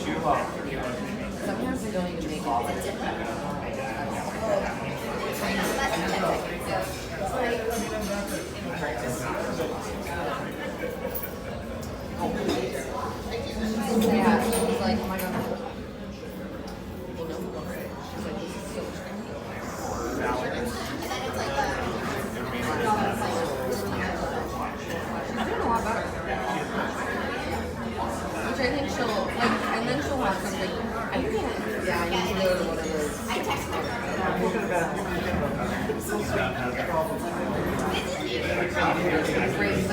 Sometimes they don't even make it. Yeah, she's like, oh my god. She's like, this is so I don't know a lot better. Which I think she'll, like, and then she'll have something. I think, yeah, I need to go to one of those. I text her. Phrases